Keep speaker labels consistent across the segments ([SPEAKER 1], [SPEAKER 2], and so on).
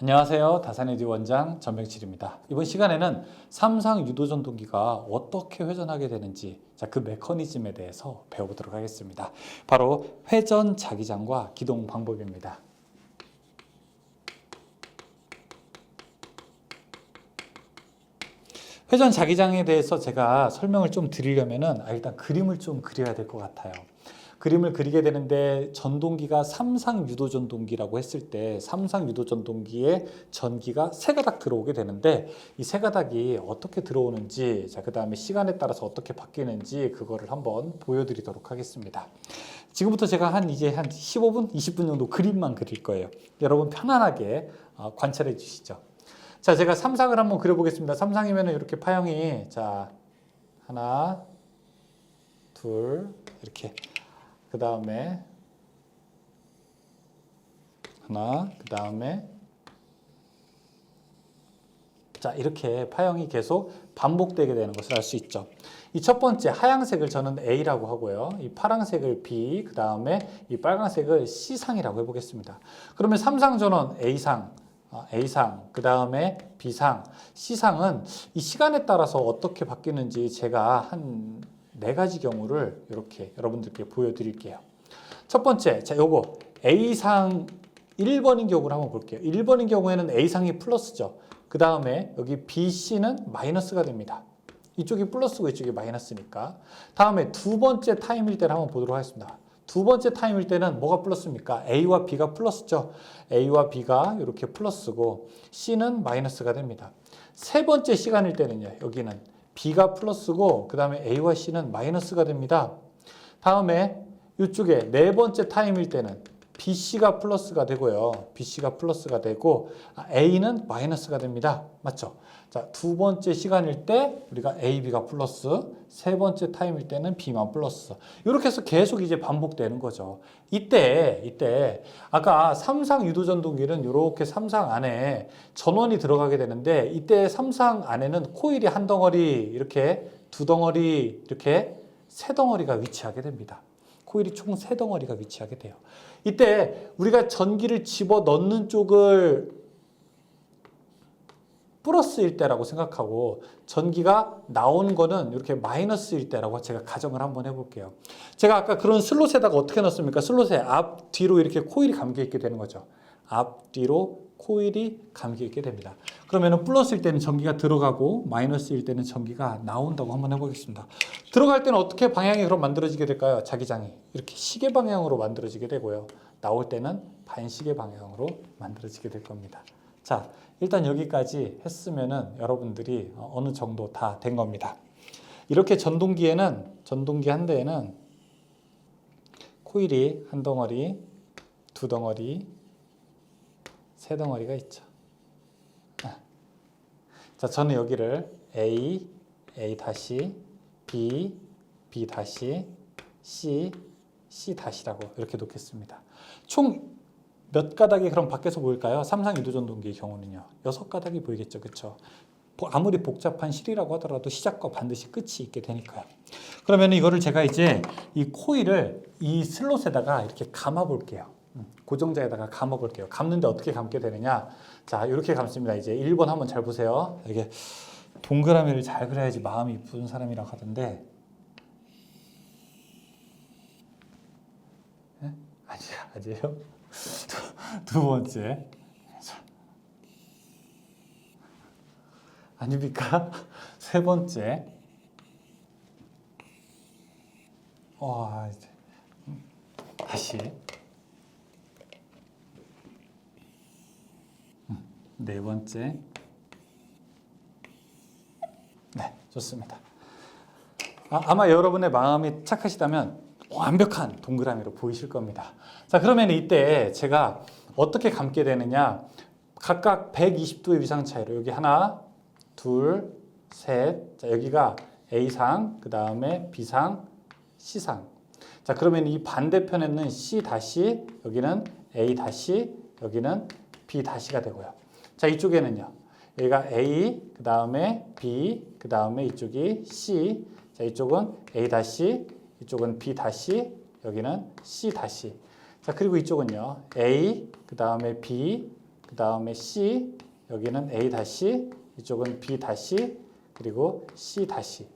[SPEAKER 1] 안녕하세요. 다산에듀 원장 전병칠입니다. 이번 시간에는 삼상 유도전동기가 어떻게 회전하게 되는지 그 메커니즘에 대해서 배워보도록 하겠습니다. 바로 회전 자기장과 기동 방법입니다. 회전 자기장에 대해서 제가 설명을 좀 드리려면은 일단 그림을 좀 그려야 될 것 같아요. 그림을 그리게 되는데 전동기가 삼상 유도전동기라고 했을 때 삼상 유도전동기에 전기가 세 가닥 들어오게 되는데 이 세 가닥이 어떻게 들어오는지 그 다음에 시간에 따라서 어떻게 바뀌는지 그거를 한번 보여드리도록 하겠습니다. 지금부터 제가 이제 한 15분, 20분 정도 그림만 그릴 거예요. 여러분 편안하게 관찰해 주시죠. 자, 제가 삼상을 한번 그려보겠습니다. 삼상이면 이렇게 파형이 하나, 둘 이렇게 그 다음에 하나, 그 다음에 이렇게 파형이 계속 반복되게 되는 것을 알 수 있죠. 이 첫 번째 하얀색을 저는 A라고 하고요. 이 파란색을 B, 그 다음에 이 빨간색을 C상이라고 해보겠습니다. 그러면 삼상 전원 A상, 그 다음에 B상, C상은 이 시간에 따라서 어떻게 바뀌는지 제가 한 4가지 경우를 이렇게 여러분들께 보여드릴게요. 첫 번째, 요거 A상 1번인 경우를 한번 볼게요. 1번인 경우에는 A상이 플러스죠. 그 다음에 여기 BC는 마이너스가 됩니다. 이쪽이 플러스고 이쪽이 마이너스니까. 다음에 두 번째 타임일 때를 한번 보도록 하겠습니다. 두 번째 타임일 때는 뭐가 플러스입니까? A와 B가 플러스죠. A와 B가 이렇게 플러스고 C는 마이너스가 됩니다. 세 번째 시간일 때는요. 여기는 B가 플러스고 그 다음에 A와 C는 마이너스가 됩니다. 다음에 이쪽에 네 번째 타임일 때는 BC가 플러스가 되고요. BC가 플러스가 되고 A는 마이너스가 됩니다. 맞죠? 자, 두 번째 시간일 때 우리가 A, B가 플러스, 세 번째 타임일 때는 B만 플러스. 이렇게 해서 계속 이제 반복되는 거죠. 이때 아까 삼상 유도전동기는 이렇게 삼상 안에 전원이 들어가게 되는데 이때 삼상 안에는 코일이 한 덩어리, 이렇게 두 덩어리, 이렇게 세 덩어리가 위치하게 됩니다. 코일이 총 3덩어리가 위치하게 돼요. 이때 우리가 전기를 집어 넣는 쪽을 플러스일 때라고 생각하고 전기가 나오는 거는 이렇게 마이너스일 때라고 제가 가정을 한번 해볼게요. 제가 아까 그런 슬롯에다가 어떻게 넣었습니까? 슬롯에 앞, 뒤로 이렇게 코일이 감겨 있게 되는 거죠. 앞, 뒤로 코일이 감겨 있게 됩니다. 그러면 플러스일 때는 전기가 들어가고 마이너스일 때는 전기가 나온다고 한번 해보겠습니다. 들어갈 때는 어떻게 방향이 그럼 만들어지게 될까요? 자기장이 이렇게 시계 방향으로 만들어지게 되고요. 나올 때는 반시계 방향으로 만들어지게 될 겁니다. 자, 일단 여기까지 했으면은 여러분들이 어느 정도 다 된 겁니다. 이렇게 전동기 한 대에는 코일이 한 덩어리, 두 덩어리, 세 덩어리가 있죠. 자, 저는 여기를 A, A 다시, B, B 다시, C, C 다시라고 이렇게 놓겠습니다. 총 몇 가닥이 그럼 밖에서 보일까요? 삼상 유도전동기의 경우는요. 6가닥이 보이겠죠. 그렇죠? 아무리 복잡한 실이라고 하더라도 시작과 반드시 끝이 있게 되니까요. 그러면 이거를 제가 이제 이 코일을 이 슬롯에다가 이렇게 감아 볼게요. 고정자에다가 감아 볼게요. 감는데 어떻게 감게 되느냐? 자, 이렇게 감습니다. 이제 1번 한번 잘 보세요. 이게 동그라미를 잘 그려야지 마음이 이쁜 사람이라고 하던데. 네? 아니에요? 두 번째. 아닙니까? 세 번째. 이제 다시. 네 번째. 네, 좋습니다. 아마 여러분의 마음이 착하시다면 완벽한 동그라미로 보이실 겁니다. 자, 그러면 이때 제가 어떻게 감게 되느냐? 각각 120도의 위상 차이로 여기 하나, 둘, 셋. 자, 여기가 A상, 그 다음에 B상, C상. 자, 그러면 이 반대편에는 C 다시, 여기는 A 다시, 여기는 B 다시가 되고요. 자, 이쪽에는요. 여기가 A, 그 다음에 B, 그 다음에 이쪽이 C. 자, 이쪽은 A 다시, 이쪽은 B 다시, 여기는 C 다시. 자, 그리고 이쪽은요. A, 그 다음에 B, 그 다음에 C, 여기는 A 다시, 이쪽은 B 다시, 그리고 C 다시.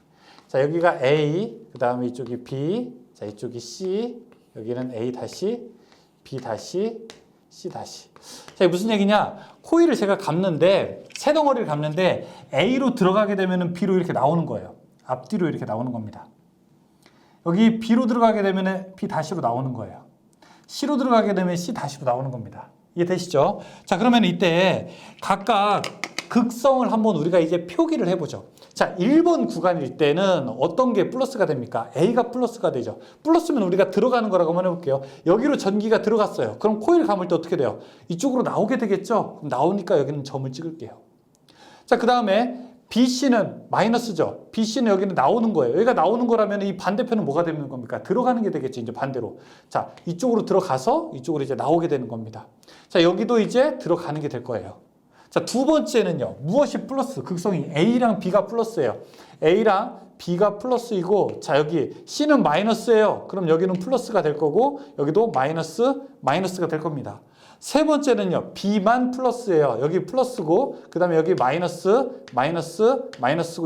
[SPEAKER 1] 자, 여기가 A, 그 다음에 이쪽이 B, 자, 이쪽이 C, 여기는 A 다시, B 다시, C 다시. 자, 이게 무슨 얘기냐? 코일을 제가 감는데, 세 덩어리를 감는데, A로 들어가게 되면 B로 이렇게 나오는 거예요. 앞뒤로 이렇게 나오는 겁니다. 여기 B로 들어가게 되면 B 다시로 나오는 거예요. C로 들어가게 되면 C 다시로 나오는 겁니다. 이해되시죠? 자, 그러면 이때 각각 극성을 한번 우리가 이제 표기를 해보죠. 자, 1번 구간일 때는 어떤 게 플러스가 됩니까? A가 플러스가 되죠. 플러스면 우리가 들어가는 거라고 한번 해볼게요. 여기로 전기가 들어갔어요. 그럼 코일 감을 때 어떻게 돼요? 이쪽으로 나오게 되겠죠? 그럼 나오니까 여기는 점을 찍을게요. 자, 그 다음에 BC는 마이너스죠. BC는 여기는 나오는 거예요. 여기가 나오는 거라면 이 반대편은 뭐가 되는 겁니까? 들어가는 게 되겠죠. 이제 반대로. 자, 이쪽으로 들어가서 이쪽으로 이제 나오게 되는 겁니다. 자, 여기도 이제 들어가는 게 될 거예요. 자, 두 번째는요. 무엇이 플러스? 극성이 A랑 B가 플러스예요. A랑 B가 플러스이고, 자, 여기 C는 마이너스예요. 그럼 여기는 플러스가 될 거고, 여기도 마이너스가 될 겁니다. 세 번째는요. B만 플러스예요. 여기 플러스고, 그 다음에 여기 마이너스고,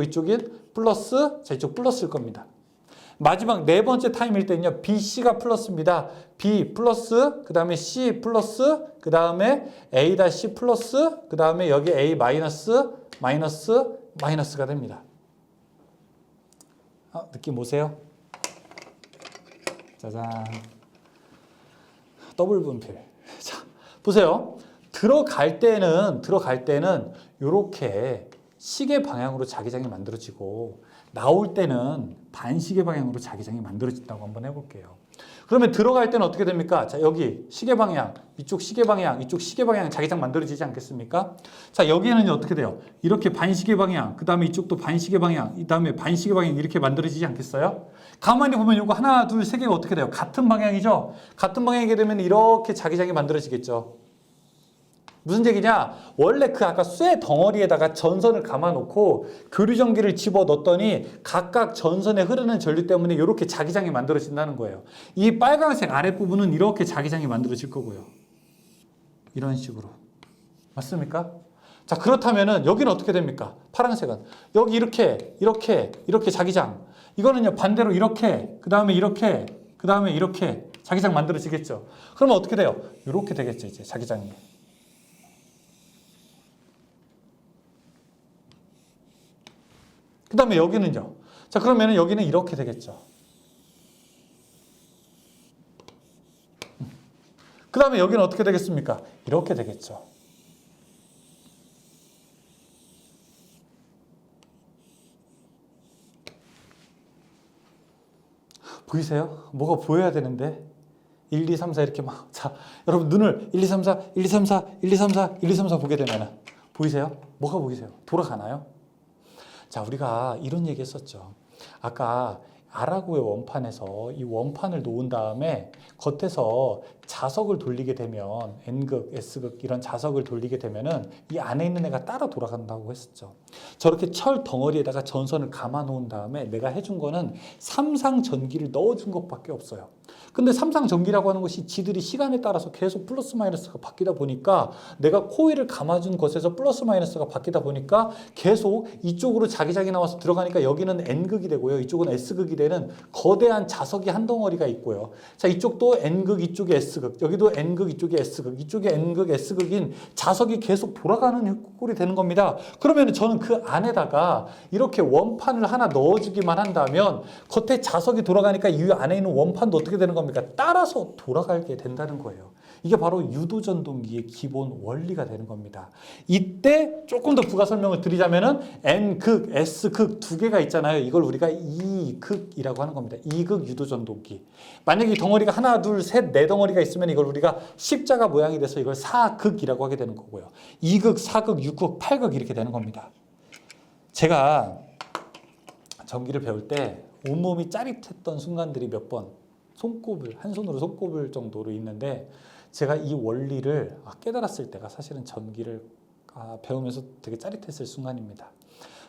[SPEAKER 1] 이쪽인 플러스, 자, 이쪽 플러스일 겁니다. 마지막 네 번째 타임일 때는요. BC가 플러스입니다. B 플러스, 그 다음에 C 플러스, 그 다음에 A 다시 플러스, 그 다음에 여기 A 마이너스가 됩니다. 느낌 오세요? 짜잔. 더블 분필. 자, 보세요. 들어갈 때는 이렇게 시계 방향으로 자기장이 만들어지고, 나올 때는 반시계 방향으로 자기장이 만들어진다고 한번 해볼게요. 그러면 들어갈 때는 어떻게 됩니까? 자, 여기 시계 방향, 이쪽 시계 방향, 이쪽 시계 방향 자기장 만들어지지 않겠습니까? 자, 여기에는 어떻게 돼요? 이렇게 반시계 방향, 그 다음에 이쪽도 반시계 방향, 이 다음에 반시계 방향 이렇게 만들어지지 않겠어요? 가만히 보면 이거 하나, 둘, 세 개가 어떻게 돼요? 같은 방향이죠? 같은 방향이게 되면 이렇게 자기장이 만들어지겠죠? 무슨 얘기냐? 원래 그 아까 쇠 덩어리에다가 전선을 감아놓고 교류전기를 집어넣었더니 각각 전선에 흐르는 전류 때문에 이렇게 자기장이 만들어진다는 거예요. 이 빨간색 아랫부분은 이렇게 자기장이 만들어질 거고요. 이런 식으로. 맞습니까? 자, 그렇다면은 여기는 어떻게 됩니까? 파란색은. 여기 이렇게 자기장. 이거는요, 반대로 이렇게, 그 다음에 이렇게 자기장 만들어지겠죠. 그러면 어떻게 돼요? 이렇게 되겠죠, 이제 자기장이. 그 다음에 여기는요. 자, 그러면 여기는 이렇게 되겠죠. 그 다음에 여기는 어떻게 되겠습니까? 이렇게 되겠죠. 보이세요? 뭐가 보여야 되는데 1, 2, 3, 4 이렇게 막. 자, 여러분 눈을 1, 2, 3, 4, 1, 2, 3, 4, 1, 2, 3, 4, 1, 2, 3, 4 보게 되면 보이세요? 뭐가 보이세요? 돌아가나요? 자, 우리가 이런 얘기 했었죠. 아까 아라고의 원판에서 이 원판을 놓은 다음에 겉에서 자석을 돌리게 되면 N극, S극 이런 자석을 돌리게 되면은 이 안에 있는 애가 따라 돌아간다고 했었죠. 저렇게 철 덩어리에다가 전선을 감아 놓은 다음에 내가 해준 거는 삼상 전기를 넣어준 것밖에 없어요. 근데 삼상 전기라고 하는 것이 지들이 시간에 따라서 계속 플러스 마이너스가 바뀌다 보니까 내가 코일을 감아준 것에서 플러스 마이너스가 바뀌다 보니까 계속 이쪽으로 자기장이 나와서 들어가니까 여기는 N극이 되고요. 이쪽은 S극이 되는 거대한 자석이 한 덩어리가 있고요. 자, 이쪽도 N극, 이쪽이 S극, 여기도 N극, 이쪽이 S극, 이쪽이 N극, S극인 자석이 계속 돌아가는 꼴이 되는 겁니다. 그러면 저는 그 안에다가 이렇게 원판을 하나 넣어주기만 한다면 겉에 자석이 돌아가니까 이 안에 있는 원판도 어떻게 되는 겁니까? 따라서 돌아가게 된다는 거예요. 이게 바로 유도전동기의 기본 원리가 되는 겁니다. 이때 조금 더 부가 설명을 드리자면은 N극, S극 두 개가 있잖아요. 이걸 우리가 E극이라고 하는 겁니다. E극 유도전동기. 만약에 이 덩어리가 하나, 둘, 셋, 네 덩어리가 있으면 이걸 우리가 십자가 모양이 돼서 이걸 사극이라고 하게 되는 거고요. 2극, 4극, 6극, 8극 이렇게 되는 겁니다. 제가 전기를 배울 때 온몸이 짜릿했던 순간들이 몇 번 한 손으로 손꼽을 정도로 있는데 제가 이 원리를 깨달았을 때가 사실은 전기를 배우면서 되게 짜릿했을 순간입니다.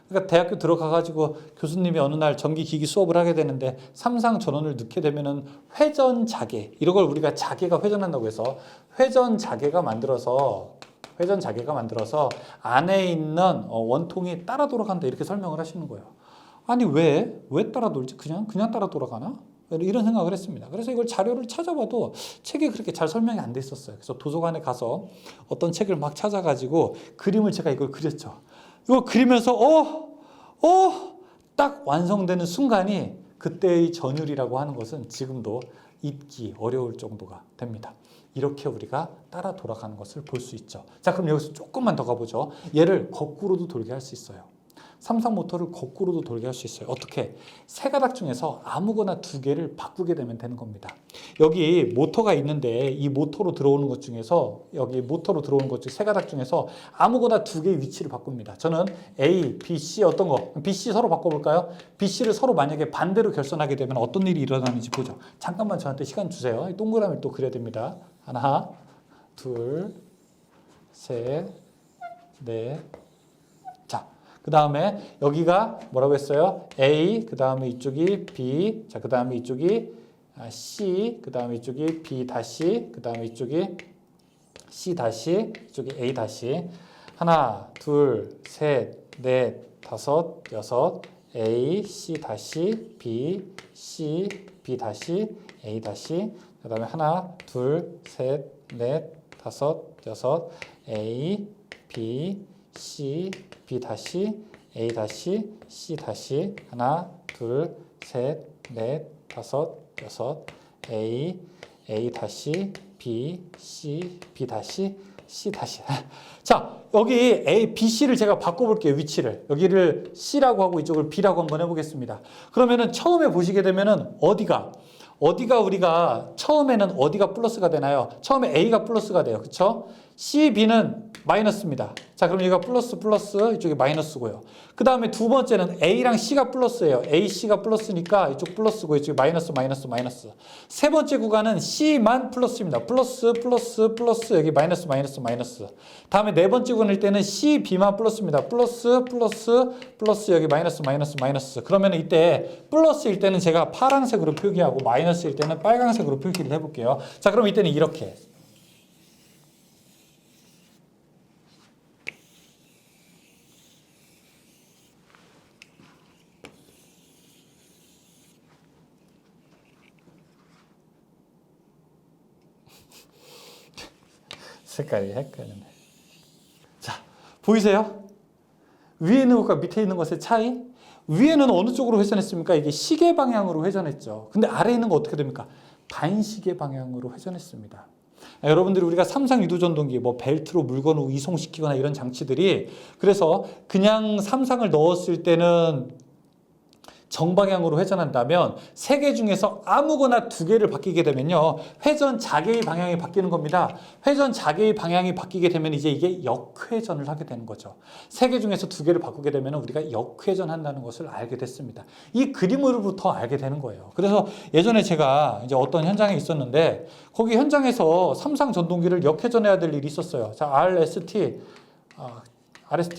[SPEAKER 1] 그러니까 대학교 들어가가지고 교수님이 어느 날 전기기기 수업을 하게 되는데 삼상 전원을 넣게 되면은 회전 자개, 이런 걸 우리가 자개가 회전한다고 해서 회전 자개가 만들어서 회전 자개가 만들어서 안에 있는 원통이 따라 돌아간다 이렇게 설명을 하시는 거예요. 아니 왜 따라 돌지? 그냥 따라 돌아가나? 이런 생각을 했습니다. 그래서 이걸 자료를 찾아봐도 책에 그렇게 잘 설명이 안 돼 있었어요. 그래서 도서관에 가서 어떤 책을 막 찾아가지고 그림을 제가 이걸 그렸죠. 이거 그리면서 딱 완성되는 순간이 그때의 전율이라고 하는 것은 지금도 잊기 어려울 정도가 됩니다. 이렇게 우리가 따라 돌아가는 것을 볼 수 있죠. 자, 그럼 여기서 조금만 더 가보죠. 얘를 거꾸로도 돌게 할 수 있어요. 삼성 모터를 거꾸로도 돌게 할 수 있어요. 어떻게? 세 가닥 중에서 아무거나 두 개를 바꾸게 되면 되는 겁니다. 여기 모터가 있는데 이 모터로 들어오는 것 중에서 여기 모터로 들어오는 것 중 세 가닥 중에서 아무거나 두 개의 위치를 바꿉니다. 저는 A, B, C 어떤 거? B, C 서로 바꿔볼까요? B, C를 서로 만약에 반대로 결선하게 되면 어떤 일이 일어나는지 보죠. 잠깐만 저한테 시간 주세요. 이 동그라미를 또 그려야 됩니다. 하나, 둘, 셋, 넷. 그 다음에 여기가 뭐라고 했어요? A, 그 다음에 이쪽이 B, 자, 그 다음에 이쪽이 C, 그 다음에 이쪽이 B 다시, 그 다음에 이쪽이 C 다시, 이쪽이 A 다시. 하나, 둘, 셋, 넷, 다섯, 여섯, A, C 다시, B, C, B 다시, A 다시. 그 다음에 하나, 둘, 셋, 넷, 다섯, 여섯, A, B, C, B 다시, A 다시, C 다시, 하나, 둘, 셋, 넷, 다섯, 여섯, A 다시, B, C, B 다시, C 다시. 자, 여기 A, B, C를 제가 바꿔볼게요, 위치를. 여기를 C라고 하고 이쪽을 B라고 한번 해보겠습니다. 그러면은 처음에 보시게 되면은 어디가 우리가 처음에는 어디가 플러스가 되나요? 처음에 A가 플러스가 돼요. 그쵸? C, B는 마이너스입니다. 자, 그럼 여기가 플러스, 이쪽이 마이너스고요. 그 다음에 두 번째는 A랑 C가 플러스예요. A, C가 플러스니까 이쪽 플러스고 이쪽이 마이너스. 세 번째 구간은 C만 플러스입니다. 플러스, 여기 마이너스. 다음에 네 번째 구간일 때는 C, B만 플러스입니다. 플러스, 여기 마이너스. 그러면 이때 플러스일 때는 제가 파란색으로 표기하고 마이너스일 때는 빨간색으로 표기를 해볼게요. 자, 그럼 이때는 이렇게. 색깔이 헷갈리네. 자, 보이세요? 위에 있는 것과 밑에 있는 것의 차이? 위에는 어느 쪽으로 회전했습니까? 이게 시계 방향으로 회전했죠. 근데 아래에 있는 거 어떻게 됩니까? 반시계 방향으로 회전했습니다. 여러분들이 우리가 삼상 유도전동기, 뭐 벨트로 물건을 이송시키거나 이런 장치들이 그래서 그냥 삼상을 넣었을 때는 정방향으로 회전한다면 세 개 중에서 아무거나 두 개를 바뀌게 되면요. 회전 자개의 방향이 바뀌는 겁니다. 회전 자개의 방향이 바뀌게 되면 이제 이게 역회전을 하게 되는 거죠. 세 개 중에서 두 개를 바꾸게 되면 우리가 역회전한다는 것을 알게 됐습니다. 이 그림으로부터 알게 되는 거예요. 그래서 예전에 제가 이제 어떤 현장에 있었는데 거기 현장에서 삼상 전동기를 역회전해야 될 일이 있었어요. 자, RST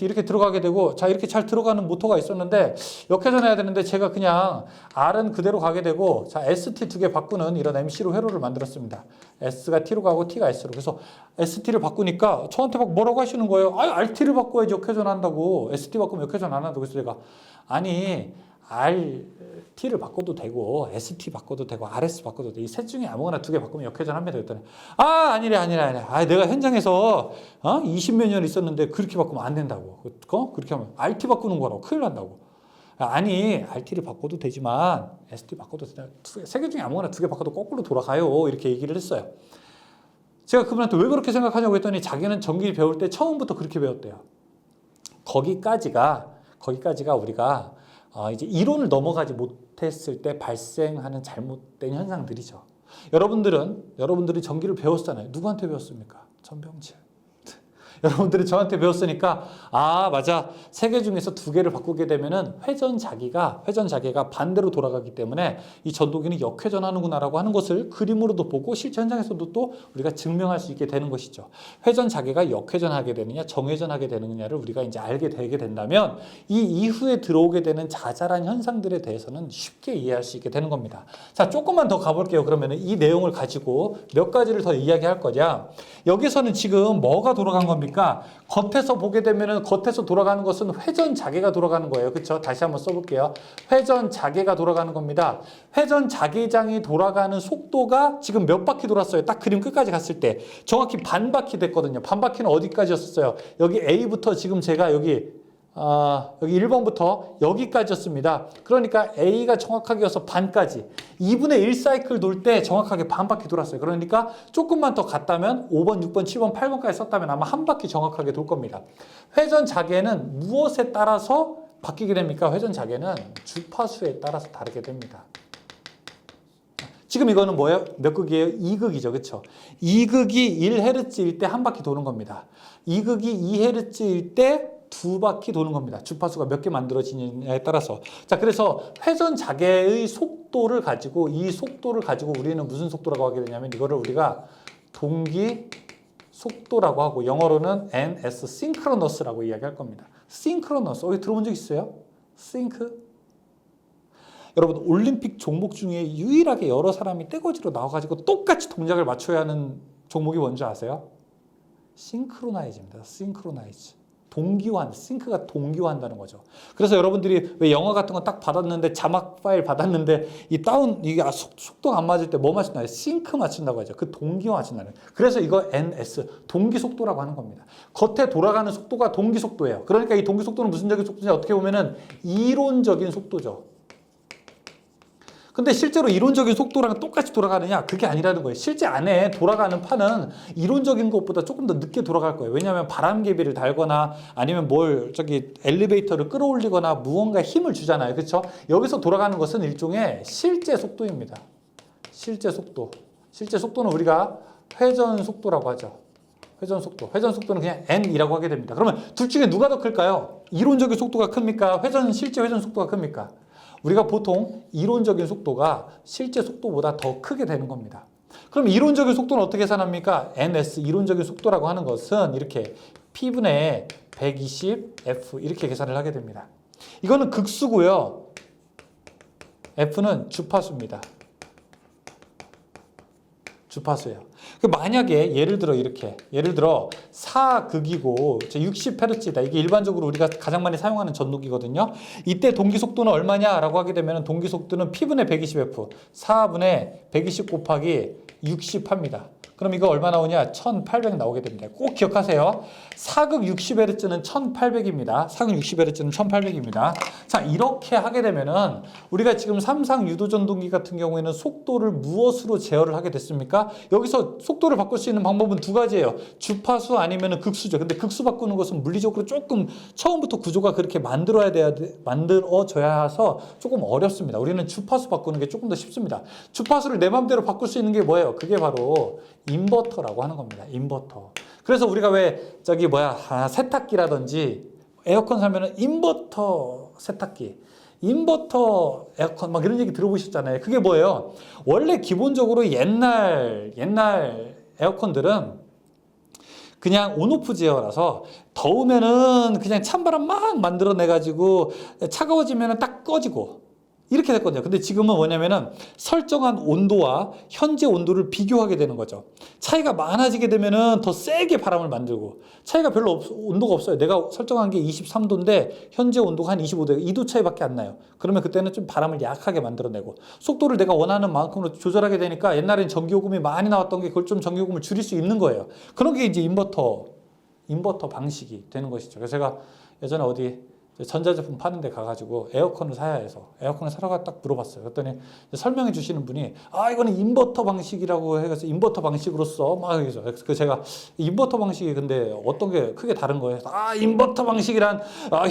[SPEAKER 1] 이렇게 들어가게 되고 자 이렇게 잘 들어가는 모터가 있었는데 역회전해야 되는데 제가 그냥 R은 그대로 가게 되고 자 ST 두 개 바꾸는 이런 MC로 회로를 만들었습니다. S가 T로 가고 T가 S로. 그래서 ST를 바꾸니까 저한테 막 뭐라고 하시는 거예요. RT를 바꿔야지 역회전한다고. ST 바꾸면 역회전 안 한다고. 그래서 제가 아니 RT를 바꿔도 되고 ST 바꿔도 되고 RS 바꿔도 돼. 이 셋 중에 아무거나 두 개 바꾸면 역회전합니다. 그랬더니 아니래. 내가 현장에서 20몇 년 있었는데 그렇게 바꾸면 안 된다고. 그렇게 하면 RT 바꾸는 거라고 큰일 난다고. 아니 RT를 바꿔도 되지만 ST 바꿔도 되냐. 세 개 중에 아무거나 두 개 바꿔도 거꾸로 돌아가요. 이렇게 얘기를 했어요. 제가 그분한테 왜 그렇게 생각하냐고 했더니 자기는 전기 배울 때 처음부터 그렇게 배웠대요. 거기까지가 우리가 이제 이론을 넘어가지 못했을 때 발생하는 잘못된 현상들이죠. 여러분들이 전기를 배웠잖아요. 누구한테 배웠습니까? 전병철. 여러분들이 저한테 배웠으니까 맞아. 세 개 중에서 두 개를 바꾸게 되면은 회전 자기가 반대로 돌아가기 때문에 이 전동기는 역회전하는구나라고 하는 것을 그림으로도 보고 실제 현장에서도 또 우리가 증명할 수 있게 되는 것이죠. 회전 자기가 역회전하게 되느냐 정회전하게 되느냐를 우리가 이제 알게 되게 된다면 이 이후에 들어오게 되는 자잘한 현상들에 대해서는 쉽게 이해할 수 있게 되는 겁니다. 자, 조금만 더 가볼게요. 그러면은 이 내용을 가지고 몇 가지를 더 이야기할 거냐. 여기서는 지금 뭐가 돌아간 겁니까? 나오니까 겉에서 보게 되면은 겉에서 돌아가는 것은 회전 자개가 돌아가는 거예요. 그렇죠? 다시 한번 써볼게요. 회전 자개가 돌아가는 겁니다. 회전 자개장이 돌아가는 속도가 지금 몇 바퀴 돌았어요? 딱 그림 끝까지 갔을 때 정확히 반 바퀴 됐거든요. 반 바퀴는 어디까지였었어요? 여기 A부터 지금 제가 여기 1번부터 여기까지였습니다. 그러니까 A가 정확하게 여서 반까지 2분의 1 사이클 돌 때 정확하게 반 바퀴 돌았어요. 그러니까 조금만 더 갔다면 5번, 6번, 7번, 8번까지 썼다면 아마 한 바퀴 정확하게 돌 겁니다. 회전 자개는 무엇에 따라서 바뀌게 됩니까? 회전 자개는 주파수에 따라서 다르게 됩니다. 지금 이거는 뭐예요? 몇 극이에요? 2극이죠. 그렇죠? 2극이 1Hz일 때 한 바퀴 도는 겁니다. 2극이 2Hz일 때 두 바퀴 도는 겁니다. 주파수가 몇 개 만들어지느냐에 따라서. 자, 그래서 회전 자개의 속도를 가지고 이 속도를 가지고 우리는 무슨 속도라고 하게 되냐면 이거를 우리가 동기 속도라고 하고 영어로는 NS synchronous라고 이야기할 겁니다. synchronous. 어디 들어본 적 있어요? sync? 여러분 올림픽 종목 중에 유일하게 여러 사람이 떼거지로 나와가지고 똑같이 동작을 맞춰야 하는 종목이 뭔지 아세요? 싱크로나이즈입니다. 싱크로나이즈. 동기화한, 싱크가 동기화한다는 거죠. 그래서 여러분들이 왜 영화 같은 거 딱 받았는데 자막 파일 받았는데 이게 속도가 안 맞을 때 뭐 맞춘다고 해요? 싱크 맞춘다고 하죠. 그 동기화 맞춘다는 거예요. 그래서 이거 NS, 동기 속도라고 하는 겁니다. 겉에 돌아가는 속도가 동기 속도예요. 그러니까 이 동기 속도는 무슨적인 속도냐? 어떻게 보면은 이론적인 속도죠. 근데 실제로 이론적인 속도랑 똑같이 돌아가느냐? 그게 아니라는 거예요. 실제 안에 돌아가는 판은 이론적인 것보다 조금 더 늦게 돌아갈 거예요. 왜냐하면 바람개비를 달거나 아니면 엘리베이터를 끌어올리거나 무언가 힘을 주잖아요. 그렇죠? 여기서 돌아가는 것은 일종의 실제 속도입니다. 실제 속도. 실제 속도는 우리가 회전 속도라고 하죠. 회전 속도. 회전 속도는 그냥 n이라고 하게 됩니다. 그러면 둘 중에 누가 더 클까요? 이론적인 속도가 큽니까? 실제 회전 속도가 큽니까? 우리가 보통 이론적인 속도가 실제 속도보다 더 크게 되는 겁니다. 그럼 이론적인 속도는 어떻게 계산합니까? NS, 이론적인 속도라고 하는 것은 이렇게 P분의 120F 이렇게 계산을 하게 됩니다. 이거는 극수고요. F는 주파수입니다. 주파수예요. 만약에 예를 들어 4극이고 60Hz다. 이게 일반적으로 우리가 가장 많이 사용하는 전동기거든요. 이때 동기 속도는 얼마냐라고 하게 되면 동기 속도는 P분의 120F 4분의 120 곱하기 60 합니다. 그럼 이거 얼마 나오냐? 1800 나오게 됩니다. 꼭 기억하세요. 4극 60Hz는 1800입니다. 4극 60Hz는 1800입니다. 자, 이렇게 하게 되면은 우리가 지금 삼상 유도전동기 같은 경우에는 속도를 무엇으로 제어를 하게 됐습니까? 여기서 속도를 바꿀 수 있는 방법은 두 가지예요. 주파수 아니면 극수죠. 근데 극수 바꾸는 것은 물리적으로 조금 처음부터 구조가 그렇게 만들어져야 해서 조금 어렵습니다. 우리는 주파수 바꾸는 게 조금 더 쉽습니다. 주파수를 내 맘대로 바꿀 수 있는 게 뭐예요? 그게 바로 인버터라고 하는 겁니다. 인버터. 그래서 우리가 세탁기라든지 에어컨 사면은 인버터 세탁기, 인버터 에어컨 막 이런 얘기 들어보셨잖아요. 그게 뭐예요? 원래 기본적으로 옛날 에어컨들은 그냥 온오프 제어라서 더우면은 그냥 찬바람 막 만들어내가지고 차가워지면은 딱 꺼지고 이렇게 됐거든요. 근데 지금은 뭐냐면은 설정한 온도와 현재 온도를 비교하게 되는 거죠. 차이가 많아지게 되면은 더 세게 바람을 만들고 차이가 별로 온도가 없어요. 내가 설정한 게 23도인데 현재 온도가 한 25도, 2도 차이밖에 안 나요. 그러면 그때는 좀 바람을 약하게 만들어내고 속도를 내가 원하는 만큼으로 조절하게 되니까 옛날엔 전기요금이 많이 나왔던 게 그걸 좀 전기요금을 줄일 수 있는 거예요. 그런 게 이제 인버터 방식이 되는 것이죠. 그래서 제가 예전에 어디 전자제품 파는 데 가가지고 에어컨을 사야 해서 에어컨을 사러 딱 물어봤어요. 그랬더니 설명해 주시는 분이 이거는 인버터 방식이라고 해서 인버터 방식으로서 막 해서 그 제가 인버터 방식이 근데 어떤 게 크게 다른 거예요. 인버터 방식이란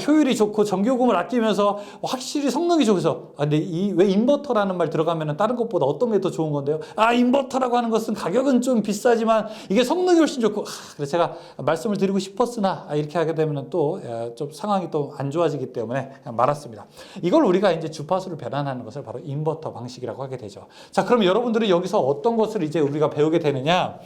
[SPEAKER 1] 효율이 좋고 전기요금을 아끼면서 확실히 성능이 좋아서 근데 왜 인버터라는 말 들어가면은 다른 것보다 어떤 게 더 좋은 건데요? 인버터라고 하는 것은 가격은 좀 비싸지만 이게 성능이 훨씬 좋고 그래서 제가 말씀을 드리고 싶었으나 이렇게 하게 되면은 또 좀 상황이 또 안 좋아지기 때문에 그냥 말았습니다. 이걸 우리가 이제 주파수를 변환하는 것을 바로 인버터 방식이라고 하게 되죠. 자, 그럼 여러분들은 여기서 어떤 것을 이제 우리가 배우게 되느냐?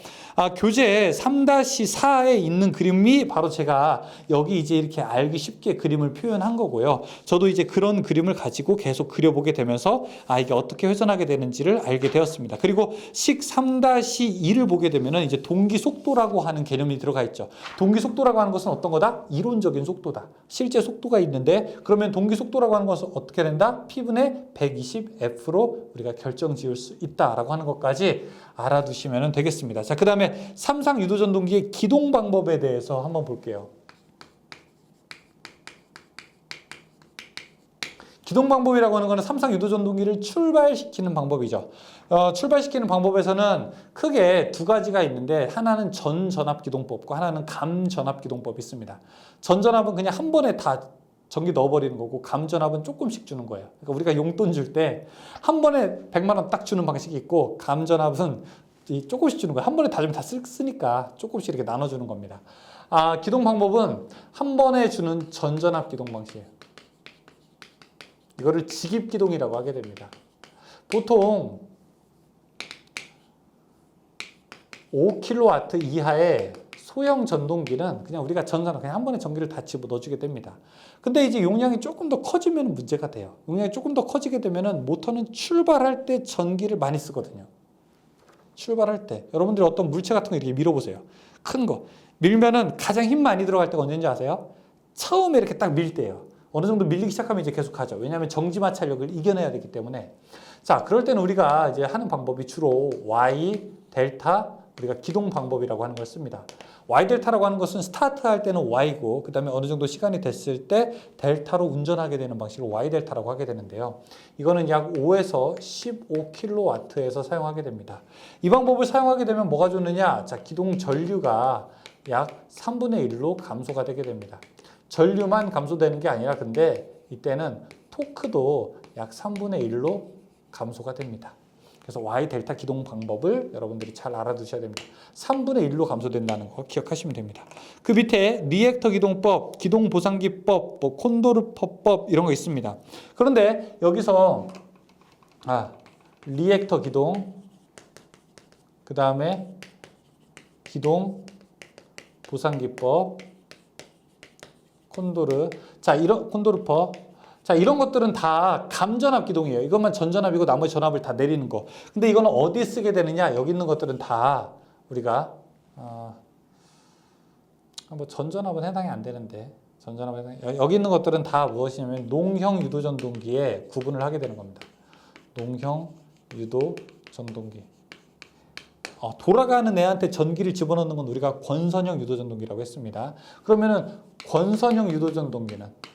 [SPEAKER 1] 교재 3-4에 있는 그림이 바로 제가 여기 이제 이렇게 알기 쉽게 그림을 표현한 거고요. 저도 이제 그런 그림을 가지고 계속 그려보게 되면서 이게 어떻게 회전하게 되는지를 알게 되었습니다. 그리고 식 3-2를 보게 되면은 이제 동기 속도라고 하는 개념이 들어가 있죠. 동기 속도라고 하는 것은 어떤 거다? 이론적인 속도다. 실제 속도가 있는데 그러면 동기 속도라고 하는 것은 어떻게 된다? P분의 120F로 우리가 결정 지을 수 있다라고 하는 것까지 알아두시면 되겠습니다. 자, 그 다음에 삼상 유도전동기의 기동 방법에 대해서 한번 볼게요. 기동 방법이라고 하는 것은 삼상 유도전동기를 출발시키는 방법이죠. 출발시키는 방법에서는 크게 두 가지가 있는데 하나는 전전압기동법과 하나는 감전압기동법이 있습니다. 전전압은 그냥 한 번에 다 전기 넣어버리는 거고 감전압은 조금씩 주는 거예요. 그러니까 우리가 용돈 줄 때 한 번에 100만 원 딱 주는 방식이 있고 감전압은 조금씩 주는 거예요. 한 번에 다 주면 다 쓰니까 조금씩 이렇게 나눠주는 겁니다. 기동 방법은 한 번에 주는 전전압 기동 방식이에요. 이거를 직입기동이라고 하게 됩니다. 보통 5kW 이하의 소형 전동기는 그냥 우리가 전전압 그냥 한 번에 전기를 다 집어넣어주게 됩니다. 근데 이제 용량이 조금 더 커지면 문제가 돼요. 용량이 조금 더 커지게 되면은 모터는 출발할 때 전기를 많이 쓰거든요. 출발할 때 여러분들이 어떤 물체 같은 거 이렇게 밀어보세요. 큰 거 밀면은 가장 힘 많이 들어갈 때가 언제인지 아세요? 처음에 이렇게 딱 밀 때예요. 어느 정도 밀리기 시작하면 이제 계속 가죠. 왜냐하면 정지마찰력을 이겨내야 되기 때문에. 자, 그럴 때는 우리가 이제 하는 방법이 주로 Y, 델타, 우리가 기동 방법이라고 하는 걸 씁니다. Y 델타라고 하는 것은 스타트할 때는 Y고 그 다음에 어느 정도 시간이 됐을 때 델타로 운전하게 되는 방식을 Y 델타라고 하게 되는데요. 이거는 약 5에서 15kW에서 사용하게 됩니다. 이 방법을 사용하게 되면 뭐가 좋느냐? 자, 기동 전류가 약 3분의 1로 감소가 되게 됩니다. 전류만 감소되는 게 아니라 근데 이때는 토크도 약 3분의 1로 감소가 됩니다. 그래서 Y 델타 기동 방법을 여러분들이 잘 알아두셔야 됩니다. 3분의 1로 감소된다는 거 기억하시면 됩니다. 그 밑에 리액터 기동법, 기동 보상기법, 콘도르퍼법 이런 거 있습니다. 그런데 여기서 리액터 기동, 그 다음에 기동 보상기법, 콘도르퍼. 자, 이런 것들은 다 감전압 기동이에요. 이것만 전전압이고 나머지 전압을 다 내리는 거. 근데 이거는 어디에 쓰게 되느냐? 여기 있는 것들은 다 우리가 뭐 전전압은 해당이 안 되는데 여기 있는 것들은 다 무엇이냐면 농형 유도전동기에 구분을 하게 되는 겁니다. 농형 유도전동기. 돌아가는 애한테 전기를 집어넣는 건 우리가 권선형 유도전동기라고 했습니다. 그러면은 권선형 유도전동기는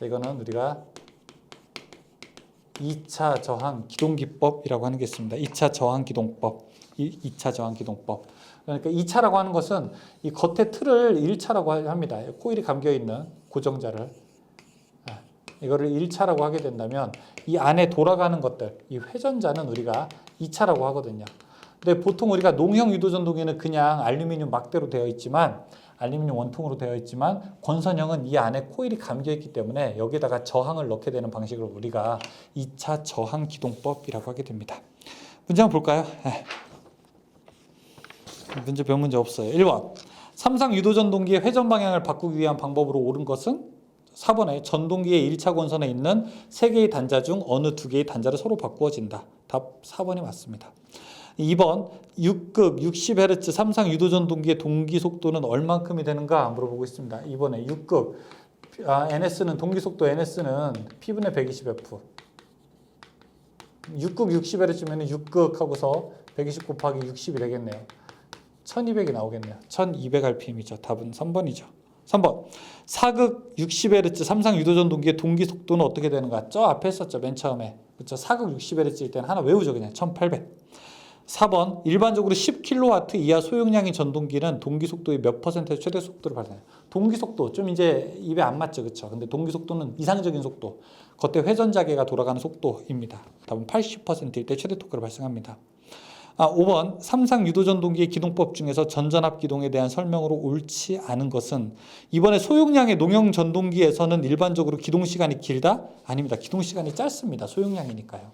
[SPEAKER 1] 이거는 우리가 2차 저항 기동기법이라고 하는 게 있습니다. 2차 저항 기동법. 2차 저항 기동법. 그러니까 2차라고 하는 것은 이 겉에 틀을 1차라고 합니다. 코일이 감겨 있는 고정자를. 이거를 1차라고 하게 된다면 이 안에 돌아가는 것들, 이 회전자는 우리가 2차라고 하거든요. 근데 보통 우리가 농형 유도전동기는 그냥 알루미늄 막대로 되어 있지만 알루미늄 원통으로 되어 있지만 권선형은 이 안에 코일이 감겨 있기 때문에 여기다가 저항을 넣게 되는 방식을 우리가 2차 저항 기동법이라고 하게 됩니다. 문제 한번 볼까요? 문제 별 문제 없어요. 1번. 삼상 유도전동기의 회전 방향을 바꾸기 위한 방법으로 옳은 것은 4번에 전동기의 1차 권선에 있는 3개의 단자 중 어느 2개의 단자를 서로 바꾸어진다. 답 4번이 맞습니다. 2번 6급 60Hz 삼상 유도전동기의 동기 속도는 얼만큼이 되는가 물어보고 있습니다. 2번에 6급 NS는 동기 속도 NS는 P분의 120F 6급 60Hz면 6급 하고서 120 곱하기 60이 되겠네요. 1200이 나오겠네요. 1200rpm이죠. 답은 3번이죠. 3번 4극 60Hz 삼상 유도전동기의 동기 속도는 어떻게 되는가? 저 앞에 썼죠. 맨 처음에. 그렇죠. 4극 60Hz일 때는 하나 외우죠. 그냥 1800. 4번 일반적으로 10kW 이하 소용량의 전동기는 동기 속도의 몇 %의 최대 속도를 발생해요. 동기 속도 좀 이제 입에 안 맞죠. 그렇죠. 근데 동기 속도는 이상적인 속도. 겉에 회전자계가 돌아가는 속도입니다. 답은 80%일 때 최대 토크를 발생합니다. 5번 삼상 유도전동기의 기동법 중에서 전전압 기동에 대한 설명으로 옳지 않은 것은 이번에 소용량의 농형 전동기에서는 일반적으로 기동 시간이 길다? 아닙니다. 기동 시간이 짧습니다. 소용량이니까요.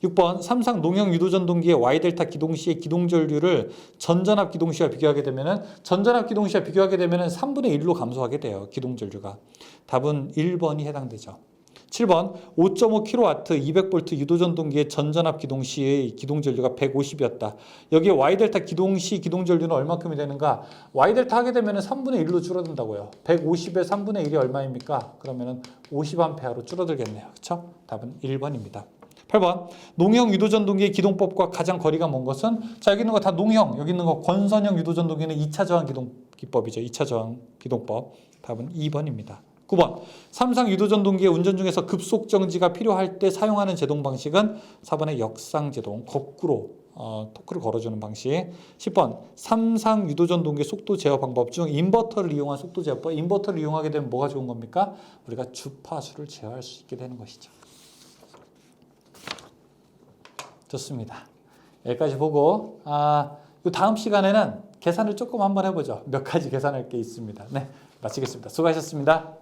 [SPEAKER 1] 6번 삼상 농형 유도전동기의 Y델타 기동 시의 기동 전류를 전전압 기동 시와 비교하게 되면은 전전압 기동 시와 비교하게 되면은 3분의 1로 감소하게 돼요. 기동 전류가. 답은 1번이 해당되죠. 7번 5.5kW 200V 유도전동기의 전전압 기동 시의 기동 전류가 150이었다. 여기에 Y델타 기동 시 기동 전류는 얼마큼이 되는가? Y델타 하게 되면은 3분의 1로 줄어든다고요. 150의 3분의 1이 얼마입니까? 그러면은 50A로 줄어들겠네요. 그렇죠? 답은 1번입니다. 8번 농형 유도전동기의 기동법과 가장 거리가 먼 것은 자 여기 있는 거 다 농형, 여기 있는 거 권선형 유도전동기는 2차 저항 기동기법이죠. 2차 저항 기동법. 답은 2번입니다. 9번 삼상 유도전동기의 운전 중에서 급속 정지가 필요할 때 사용하는 제동 방식은 4번의 역상제동, 거꾸로 토크를 걸어주는 방식. 10번 삼상 유도전동기의 속도 제어 방법 중 인버터를 이용한 속도 제어법. 인버터를 이용하게 되면 뭐가 좋은 겁니까? 우리가 주파수를 제어할 수 있게 되는 것이죠. 좋습니다. 여기까지 보고 이 다음 시간에는 계산을 조금 한번 해보죠. 몇 가지 계산할 게 있습니다. 네, 마치겠습니다. 수고하셨습니다.